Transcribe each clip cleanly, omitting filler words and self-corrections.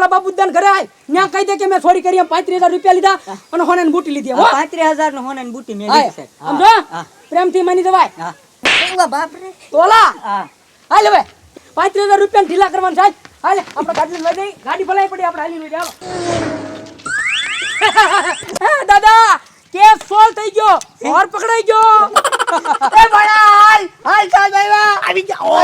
ઓલા બાબુદાન ઘરે આય ન્યા કહી દે કે મેં ચોરી કરી એમ 35,000 રૂપિયા લીધા અને હોને બૂટી લીધી 35,000 નો હોને બૂટી મે લીધી સાહેબ સમજો પ્રેમથી માની જવાય હા બાપ રે તોલા હા હાલ હવે 35,000 રૂપિયા ઢીલા કરવાનું સાહેબ હાલ આપણે ગાડી લઈ જઈ ગાડી ભલાઈ પડી આપણે હાલી લઈ જાવ દાદા કેસ સોલ્વ થઈ ગયો ઓર પકડાઈ ગયો એ બડા હાલ ચાલ ભાઈવા આવી જાઓ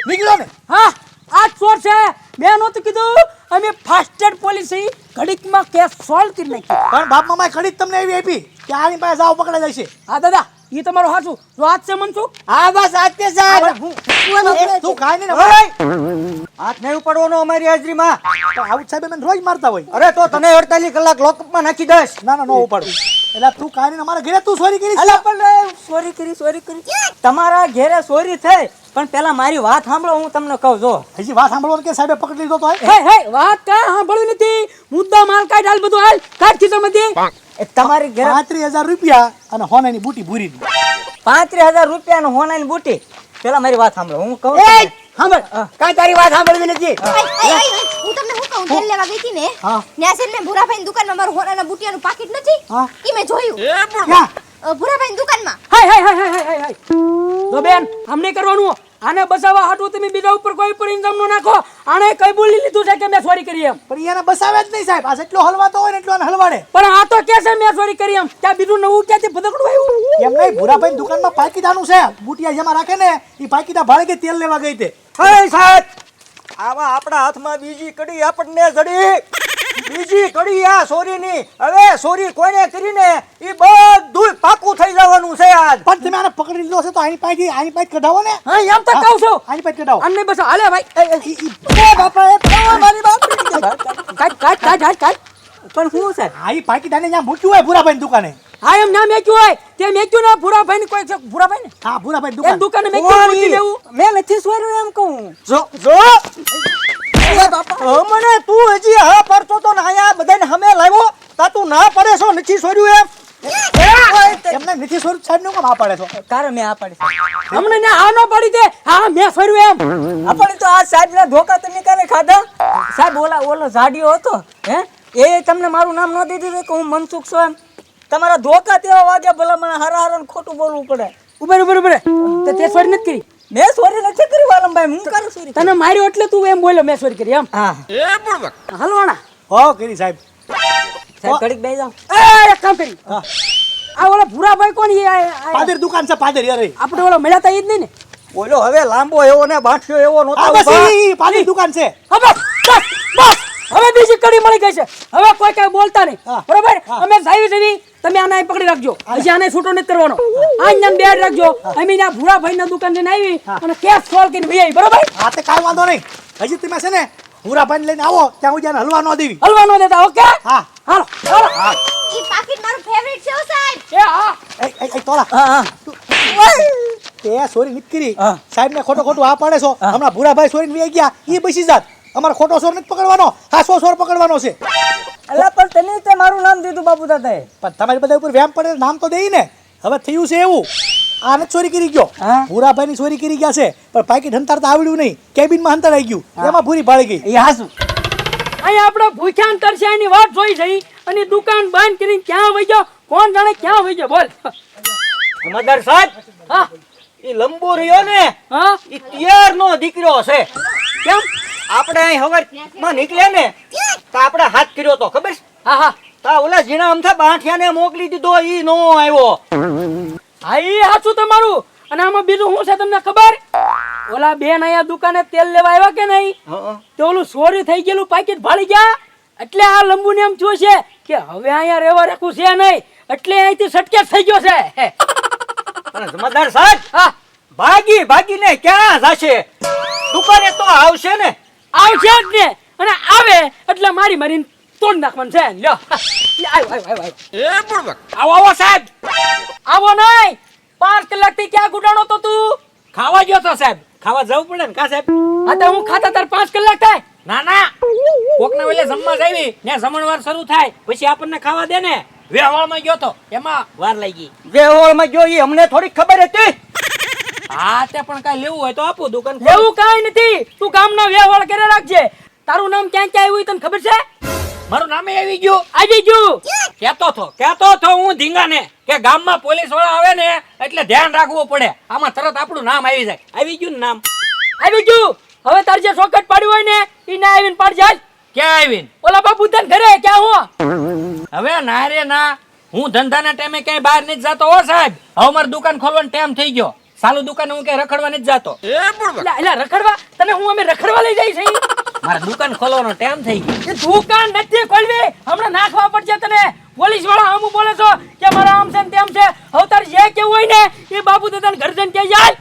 નીકળો ને હા આ ચોર છે મેં નહોતું કીધું અમે ફાસ્ટેડ પોલીસી ઘડીકમાં કેસ સોલ્વ કરી નાખ્યો પણ બાપ મામાએ ઘડી જ તમને એવી આપી કે આની પાસે જાવ પકડાઈ જશે હા દાદા ઈ તમારો હાચું જો હાથ છે મન છું હા બસ આતે સાહેબ તું કાઈ નહીં ને હાથ નહીં ઉપાડવાનો અમારી હાજરીમાં આઉટ સાહેબ મને રોજ મારતા હોય અરે તો તને 48 કલાક લોકઅપમાં નાખી દઈશ ના ના નો ઉપાડું એટલે તું કાઈ નહીં અમારા ઘરે તું ચોરી કરી અલા પણ ચોરી કરી તમારા ઘરે ચોરી થઈ પણ પેલા મારી વાત સાંભળો હું તમને કહું જો હજી વાત સાંભળવાનું કે સાહેબે પકડી લીધો તો હે હે વાત કાંઈ સાંભળવી નથી મુદ્દા માલ કાઢ હાલ બધું હાલ કાઢ ખીચામાંથી તમારી ઘરે 35,000 રૂપિયા અને હોનાની બૂટી ભૂરી દી 35,000 રૂપિયાનો હોનાની બૂટી પેલા મારી વાત સાંભળો હું કહું સાંભળ કાંઈ તારી વાત સાંભળવી નથી હું તમને શું કહું તેલ લેવા ગઈ હતી ને ત્યાં છે ને ભૂરાભાઈની દુકાનમાં મારું હોનાના બુટિયાનું પાકીટ નથી ઈ મેં જોયું ભૂરાભાઈની દુકાનમાં હાય હાય હાય હાય હાય હાય જો બેન આમ નહીં કરવાનું આને બચાવવા હાટું તમે બીજા ઉપર કોઈ પર ઇન્જામ નો નાખો આને કઈ બોલી લીધું છે કે મેં ચોરી કરી એમ પણ એને બસાવે જ નહીં સાહેબ આ જેટલો હલવાતો હોય ને એટલો આને હલવાડે પણ આ તો કે છે મેં ચોરી કરી એમ ત્યાં બીજું નવું ક્યાંથી ભદકડું આવ્યું એમ નહીં ભૂરાભાઈ દુકાનમાં પાકીટાનું છે બુટિયા જેમાં રાખે ને એ પાકીટા ભાડે કે તેલ લેવા ગઈ તે હે સાહેબ આવા આપણા હાથમાં બીજી કડી આપણને જડી બીજી કડી આ ચોરીની હવે ચોરી કોઈને કરીને ઈ બધું પાકું થઈ જવાનું છે આજ પણ તમે આને પકડી લીધો છે તો આની પાસે કઢાવો ને હા એમ તો કહું છું આની પાસે કઢાવો આને બસ હાલે ભાઈ એ બાપા એ મારી બાપ કાઢ પણ શું છે આ ઈ પાકીટાને ત્યાં મૂક્યું હોય ભૂરાભાઈ દુકાને હા એમ ના મેક્યું હોય તે મેક્યું ને ભૂરાભાઈ ને કોઈ ભૂરાભાઈ ને હા ભૂરાભાઈ એમ દુકાન દુકાને મેક્યું મૂકી દેવું મેં નથી ચોર્યું એમ કહું જો મને તું હજી હા પડતો તો આયા બધાને હમે લાવ્યો તા તું ના પડે છો નથી છોડ્યું એમને નથી સ્વરૂપ સાહેબ નું કામ આ પાડે છો કારણ મેં આ પાડી અમને ના આ ન પડી દે હા મેં ફર્યું એમ આપણે તો આ સાહેબ ના ધોકા તમે કાલે ખાધા સાહેબ ઓલો જાડિયો હતો હે એ તમને મારું નામ ન દીધું કે હું મનસુખ છું એમ તમારા ધોકા તેવા વાગે ભલા મને હારા ખોટું બોલવું પડે ઉભરે તે ચોરી નથી કરી મેં ચોરી નથી કરી વાલમભાઈ હું કરું ચોરી તને માર્યો એટલે તું એમ બોલ્યો મેં ચોરી કરી એમ હા હલવાણા હો કરી સાહેબ સાહેબ ઘડીક બેસી જાઓ એક કામ કરી આ ઓલા ભૂરાભાઈ કોણ પાદર દુકાન છે પાદર યાર આપણે ઓલા મળ્યા તા ઈ જ નહીં ને બોલો હવે લાંબો એવો ને બાઠ્યો એવો નહોતો આ બસ ઈ પાદર દુકાન છે હવે બસ હવે બીજી કડી મળી ગઈ છે હવે કોઈ કઈ બોલતા નહીં બરોબર અમે જાવી જવી તમે આને અહીં પકડી રાખજો પછી આને છૂટો નથી કરવાનો આને બેડ રાખજો અમે ના ભૂરાભાઈ ના દુકાન જઈને આવી અને કેસ સોલ્વ કરીને ભાઈ બરોબર હા તે કાઈ વાંધો નહીં હજી તમે છે ને ભૂરાભાઈ લઈને આવો ત્યાં હું હલવા ન દેવી હલવા ન દેતા ઓકે હા હાલો ઈ પાકીટ મારું ફેવરિટ છે સાહેબ એ હા એ તોલા તે સોરી નથી કરી સાહેબ ને ખોટું આ પાડે છો હમણાં ભૂરાભાઈ સોરી ને ગયા ઈ બસી જાત અમારે ખોટો સોર નથી પકડવાનો હા સોર પકડવાનો છે અલા પણ તને તે મારું નામ દીધું બાપુ દાદાએ પણ તમારી બધા ઉપર વ્યામ પડે નામ તો દેઈ ને હવે થયું છે એવું આને ચોરી કરી ગયો ભૂરાભાઈ ની ચોરી કરી ગયા છે પણ પાકીટ હંતારતા આવડ્યું નહીં કેબિન માં હંતારાઈ ગયું એમાં ભૂરી ભાળી ગઈ એ હાસું અહીંયા આપણે ભૂખ્યા અંતરશે એની વાત જોઈ જઈ અને દુકાન બંધ કરીને ક્યાં વઈ ગયો કોણ જાણે ક્યાં વઈ ગયો બોલ જમાદાર સાહેબ હા ઈ લંબુ રહ્યો ને હા ઈ તિયાર નો દીકરો છે કેમ આપણે અહીં હવાર માં નીકળ્યા ને તો આપણે હાથ કર્યો તો ખબર છે હા તા ઓલા જીણા અમથા બાંઠિયાને મોકલી દીધો ઈ નો આવ્યો હા ઈ હાચું તમારું અને આમાં બીજું શું છે તમને ખબર ઓલા બેન અહીંયા દુકાને તેલ લેવા આવ્યા કે નહીં તો ઓલું ચોરી થઈ ગયેલું પાકીટ ભાળી ગયા એટલે આ લંબુને એમ થયું છે કે હવે અહીંયા રહેવા રાખવું છે નહીં એટલે અહીંથી સટકેટ થઈ ગયો છે અને જમાદાર સાહેબ હા ભાગીને ક્યાં જશે દુકાને તો આવશે ને આવશે જ ને અને આવે એટલે મારીને તોડ નાખવાનું છે લ્યો આવો સાહેબ આવો નહીં 5 કલાકથી ક્યાં ગુડાણો તો તું ખાવા ગયો તો સાહેબ ખાવા જવું પડે ને કા સાહેબ આ તો હું ખાતા તાર 5 કલાક થાય ના કોકના વેલે જમવા જાવી ને જમણવાર શરૂ થાય પછી આપણને ખાવા દે ને વેવાળમાં ગયો તો એમાં વાર લાગી વેહોળમાં ગયો ઈ અમને થોડી ખબર હતી હા તે પણ કાઈ લેવું હોય તો આપો દુકાન લેવું કાઈ નથી તું ગામના વ્યવહાર કરે રાખજે તારું નામ ક્યાં ક્યાં આવ્યું તને ખબર છે? મારું નામે આવી ગયું. આવી ગયું. કેતો તો હું ધીંગાને કે ગામમાં પોલીસ વાળા આવે ને એટલે ધ્યાન રાખવું પડે. આમાં તરત આપણું નામ આવી જાય. આવી ગયું ને નામ. આવી ગયું. હવે તાર જે સોકેટ પાડ્યું હોય ને ઈ ના આવીને પાડ જાય. ક્યાં આવીને? ઓલા બાપુ તને ઘરે ક્યાં હું? હવે ના રે ના, હું ધંધાના ટાઈમે ક્યાંય બહાર નથી જાતો હો સાહેબ. હવે મારી દુકાન ખોલવાનો ટાઈમ થઈ ગયો. સાલું દુકાને હું ક્યાંય રખડવા નથી જાતો. એલા રખડવા તને હું અમે રખડવા લઈ જઈ છે. મારા દુકાન ખોલવાનો ટાઈમ થઈ ગયો. એ દુકાન નથી ખોલવી. હમણાં નાખવા પડશે તને. પોલીસ વાળા આમ બોલે છો કે મારા આમ છે ને તેમ છે. હવે તાર જે કેવું હોય ને એ બાપુ તો તને ઘર જઈને કહી જાય.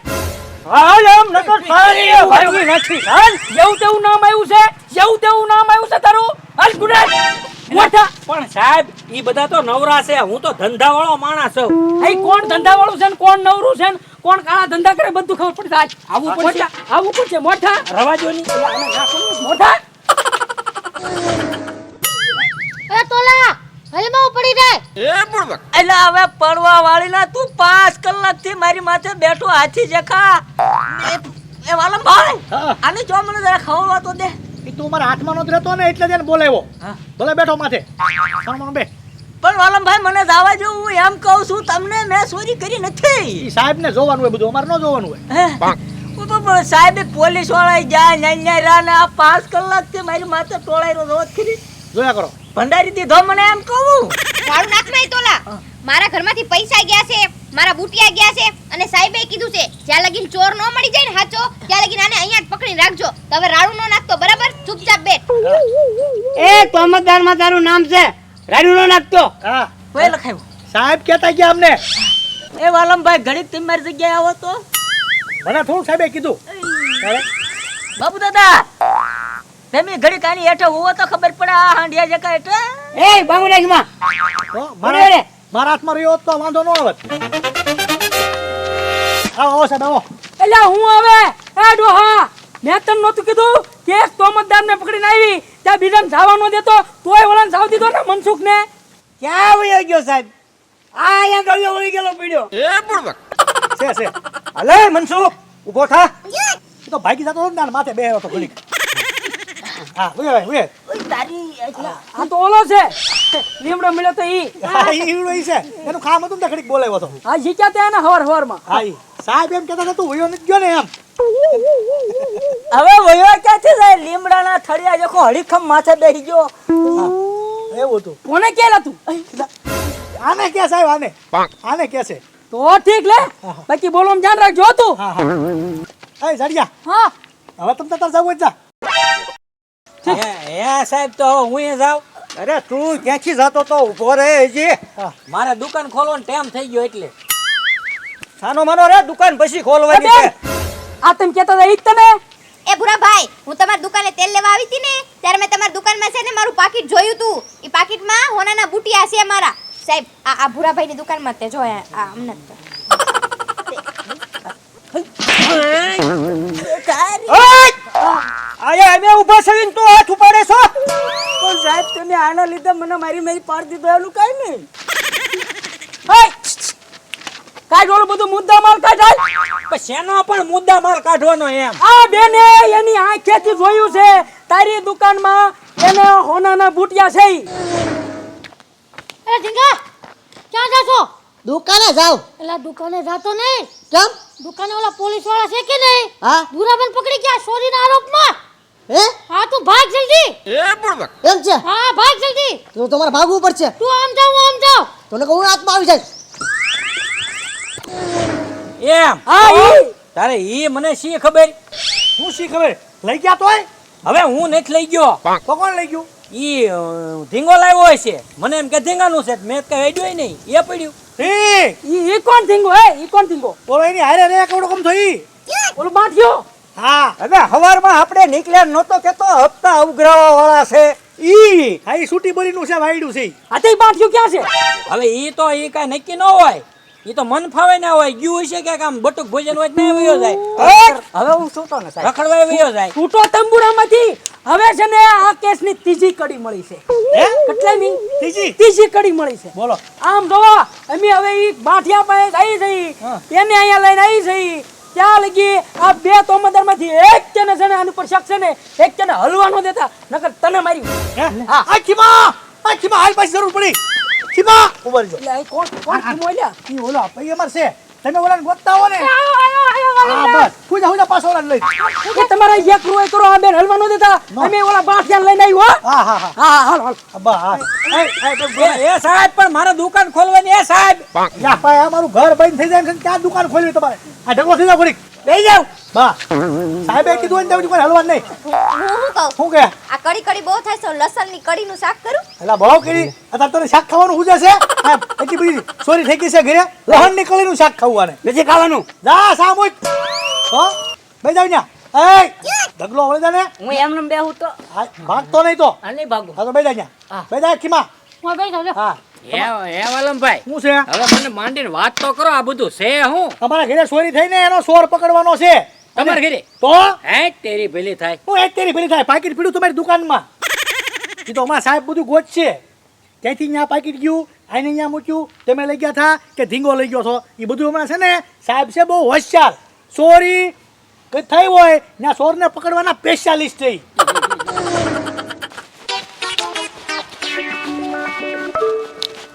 હાલ આમ નકર સારી ભાગી નથી. હાલ જેવું તેવું નામ આવ્યું છે. જેવું તેવું નામ આવ્યું છે તારું. હાલ ગુડા મોટા. પણ સાહેબ ઈ બધા તો નવરા છે. હું તો ધંધાવાળો માણસ છું. અહીં કોણ ધંધા વાળું છે ને કોણ નવરું છે ને કોણ કાળા ધંધા કરે બધું ખબર પડશે. આજ આવવું પડશે. આવું પડશે મોટા. રવા જો ની. મોટા એ તોલા હલમાં પડી જાય. એટલે હવે પડવા વાળી ના તું 5 કલાકથી મારી માથે બેઠો હાથી જખા. એ વાલમ ભાઈ આને જો મને જરા ખવડવા તો દે. ઈ તું મારા હાથમાં નતો રહેતો ને એટલે તેને બોલાવ્યો. ભલે બેઠો માથે. સામણ બે. પણ વાલમ ભાઈ મને દાવા જો હું એમ કહું છું તમને મેં ચોરી કરી નથી. ઈ સાહેબને જોવાનું હોય બધું, અમારે ન જોવાનું હોય. હે? હું તો સાહેબ પોલીસ વાળા જાય ન્યા રા ને આ 5 કલાકથી મારી માથે ટોળાયરો રોજ કરી જોયા કરો. ભંડારી દીધો મને એમ કહું. મારું નાકમાં તોલા મારા ઘરમાંથી પૈસા ગયા છે, મારા બુટિયા ગયા છે અને સાહેબે કીધું છે જ્યાં લગીન ચોર નો મળી જાય ને હાચો ત્યાં લગીન આને અહીંયા જ પકડીને રાખજો. તો હવે રાડુ નો નાખતો બરાબર, ચૂપચાપ બેઠ. એ તોમતદાર માં તારું નામ છે. રાડુ નો નાખતો. હા કોઈ લખાયું. સાહેબ કહેતા ગયા અમને. એ વાલમ ભાઈ ઘડીક તમે મારી જગ્યાએ આવો તો. મને થોડું સાહેબે કીધું. બાબુ દાદા તમે ઘડીક આની હેઠે હોવો તો ખબર પડે આ હાંડિયા જકા હેઠે. એ બાંગુડાઈ માં તો મારા હાથમાં રહ્યો હોત તો વાંધો ન આવત. આવો સાહેબ આવો. એલા હું હવે એ ડોહા મેં તને નહોતું કીધું કે એક તોમતદાર ને પકડીને આવી ત્યાં બીજાને જવા ન દેતો તોય ઓલાને જાવ દીધો ને મનસુખ ને. ક્યાં વયો ગયો સાહેબ? આ અહીંયા ગળ્યો વળી ગયેલો પીડ્યો. છે અલે મનસુખ ઊભો થા. ઈ તો ભાગી જતો ને માથે બેહ્યો તો ઘડીક. હા ઉએ આ તો ઓલો છે લીમડો મળ્યો તો ઈ. હા ઈ ઈવડો ઈ છે. એનું કામ હતું ને ઘડીક બોલાવ્યો તો. આ જીત્યા ત્યાં ને હવાર માં. હા ઈ સાહેબ એમ કહેતા હતા તું વયો નથી ગયો ને એમ. હવે વયો ક્યાંથી જાય લીમડાના થળિયા જખો હડીખમ માથે બેસી ગયો. એવું હતું. કોને કેલા તું? આને કે સાહેબ આને કે છે. તો ઠીક લે બાકી બોલવામાં ધ્યાન રાખજો તું. હા હા એ જડિયા હા હવે તમે તાર જાવ જા. હે સાહેબ તો હું એ જાવ. અરે તું ક્યાંથી જતો તો ઊભો રહે હજી. મારા દુકાન ખોલવાનો ટાઈમ થઈ ગયો એટલે. સાનો માનો રે દુકાન પછી ખોલવાની છે. આ તમે કહેતા હતા ઈ જ તને? એ ભૂરા ભાઈ હું તમારી દુકાને તેલ લેવા આવી હતી ને ત્યારે મેં તમારી દુકાનમાં છે ને મારું પાકીટ જોયું તું. ઈ પાકીટમાં હોનાના બુટિયા છે મારા. સાહેબ આ ભૂરા ભાઈની દુકાનમાં તે જોયા આ અમને આયા અમે ઊભા થઈને તો હાથ ઉપાડે છો. પણ સાહેબ તમે આના લીધે મને મારી પાડી દીધો એનું કઈ નહીં. કાઢ ઓલું બધું મુદ્દા માલ કાઢાય. પણ શેનો પણ મુદ્દા માલ કાઢવાનો એમ? આ બેને એની આંખેથી જોયું છે તારી દુકાનમાં એને હોનાના બુટિયા છે. અરે ઢીંગા ક્યાં જાશો? દુકાને જાવ. એલા દુકાને જાતો નહીં. કેમ? દુકાને ઓલા પોલીસ વાળા છે કે નહીં? હા બુરાબેન પકડી ગયા ચોરીના આરોપમાં. હે હા તું ભાગ જલ્દી. એમ છે. હા ભાગ જલ્દી. તો તમારે ભાગવું પડશે. તું આમ જાવ હું આમ જાવ. તો ને હું હાથમાં આવી જાય. એમ હા ઈ તારે ઈ મને શી ખબર? હું શી ખબર લઈ ગયા તોય. હવે હું નથી લઈ ગયો. તો કોણ લઈ ગયું? ઈ ધીંગો લાવ્યો હોય છે. મને એમ કે ધીંગાનું છે મેં કઈ આઈડિયો નહીં. એ પડ્યું. ઈ કોણ થીંગો હે? ઈ કોણ થીંગો? બોલો એની હારે રે કેવડો કમ થઈ. ઓલું બાંધ્યો. હા હવે હવારમાં આપણે નીકળ્યા નહોતો કેતો હપ્તા ઉઘરાવા વાળા છે. ઈ હા ઈ છૂટી બોલીનું છે વાયડું છે. આ તે બાંધ્યો ક્યાં છે? હવે ઈ તો ઈ કઈ નક્કી ન હોય. ઈ તો મન ફાવે ના હોય. ગયું હશે કે આમ બટુક ભોજન હોય ને વયો જાય. હવે હું સૂતો ને સાહેબ. રખડવા વયો જાય. છૂટો તંબુરામાંથી હવે છે ને આ કેસની ત્રીજી કડી મળી છે. હે કેટલામી? ત્રીજી કડી મળી છે. બોલો. આમ જોવો અમે હવે ઈ બાઠિયા પાસે આવી જઈ એને અહીંયા લઈને આવી જઈ ત્યાં લગી આ બે તોમદારમાંથી એક છે ને આની પર શક છે ને એક છે ને હલવા ન દેતા નકર તને મારી હે? આ ખીમા હાલ પાછી જરૂર પડી ખીમા ઉભર જો એટલે આ કોણ ખીમોલ્યા ઈ ઓલો ભાઈ અમાર છે તમે ઓલાને ગોતતા હો ને હા બસ હુજા પાછો ઓલાને લઈ એ તમારા એક રૂએ કરો આ બેન હલવા ન દેતા અમે ઓલા બાઠિયા લઈને આવ્યો હા હા હા હા હાલ હાલ અબ્બા હા એ સાહેબ પણ મારે દુકાન ખોલવાની એ સાહેબ યા ભાઈ અમારું ઘર બંધ થઈ જાય ને ક્યાં દુકાન ખોલવી તમારે આ ઢગલો થઈ જાવ ઘડીક લઈ જાવ બા સાહેબે કીધું ને તેવું કોઈ હલવાનું નહીં હું શું કહું શું કે આ કડી બહુ થાય છે લસણની કડીનું શાક કરું એલા બહુ કરી અત્યારે તને શાક ખાવાનું હુજે છે એમ એટલી બધી સોરી થઈ ગઈ છે ઘરે લહણ નીકળીનું શાક ખાવું આને નથી ખાવાનું જા સામુજ હો બે જાવ ન્યા એ ઢગલો વળી જાને હું એમને બેહું તો ભાગતો નહીં તો આ નહીં ભાગું હા તો બે જા ન્યા બે જા ખીમા હું બેઠો છો હા હે વાલમભાઈ શું છે હવે મને માંડીને વાત તો કરો આ બધું છે હું અમારા ઘરે ચોરી થઈને એનો સોર પકડવાનો છે તમારે ઘરે તો હે તેરી ભેલી થાય હું એક તેરી ભરી થાય પાકીટ પીડ્યું તમારી દુકાનમાં એ તો અમારા સાહેબ બધું ગોત છે ત્યાંથી ત્યાં પાકીટ ગયું આઈને ત્યાં મૂક્યું તમે લઈ ગયા હતા કે ધીંગો લઈ ગયો છો એ બધું હમણાં છે ને સાહેબ છે બહુ હોશિયાર ચોરી કંઈ થઈ હોય ત્યાં ચોરને પકડવાના સ્પેશિયાલિસ્ટ છે ઈ.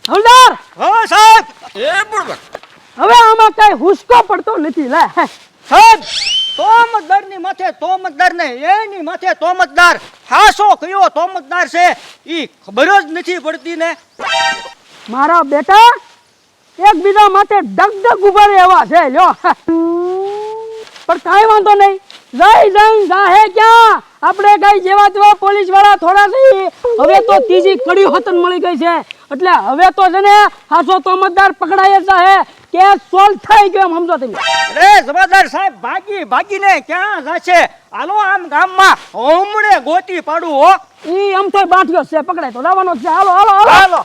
હલદાર હા સાહેબ હવે આમાં કઈ હુસકો પડતો નથી લે સાહેબ તોમતદારની માથે તોમતદાર ને એની માથે તોમતદાર હાસો કયો તોમતદાર છે ઈ ખબર જ નથી પડતી ને મારા બેટા એકબીજા માટે ડગડગ ઉભા રહે એવા છે લ્યો પણ કાંઈ વાંધો નહીં જઈ જઈ જાહે ક્યાં આપણે કઈ જેવા તેવા પોલીસ વાળા થોડા થઈ હવે તો ત્રીજી કડી હોતન મળી ગઈ છે એટલે હવે તો છે ને હાસો તોમતદાર પકડાય છે કેસ સોલ્વ થઈ ગયો એમ સમજો તમે અરે જમાદાર સાહેબ ભાગીને ક્યાં જાશે હાલો આમ ગામમાં હમણે ગોતી પાડું હો ઈ આમ તો બાંધ્યો છે પકડાય તો જવાનો છે હાલો હાલો હાલો હાલો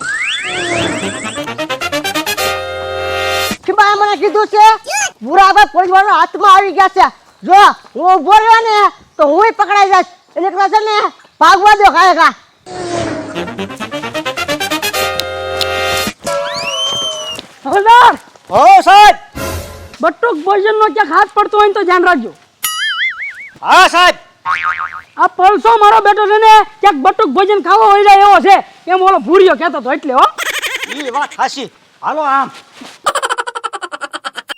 ખીમા મને કીધું છે બુરાભાઈ પોલીસ વાળા હાથમાં આવી ગયા છે જો હું ઉભો રહ્યો ને તો હુંય પકડાઈ જઈશ એટલે એકલા છે ને ભાગવા દો ખાય હલદાર હો સાહેબ બટુક ભોજન નો ક્યાંક હાથ પડતો હોય ને તો ધ્યાન રાખજો હા સાહેબ આ પલસો મારો બેટો છે ને ક્યાંક બટુક ભોજન ખાવો હોય જાય એવો છે એમ ઓલો ભૂરિયો કહેતો હતો એટલે હો ઈ વાત હાસી હાલો આમ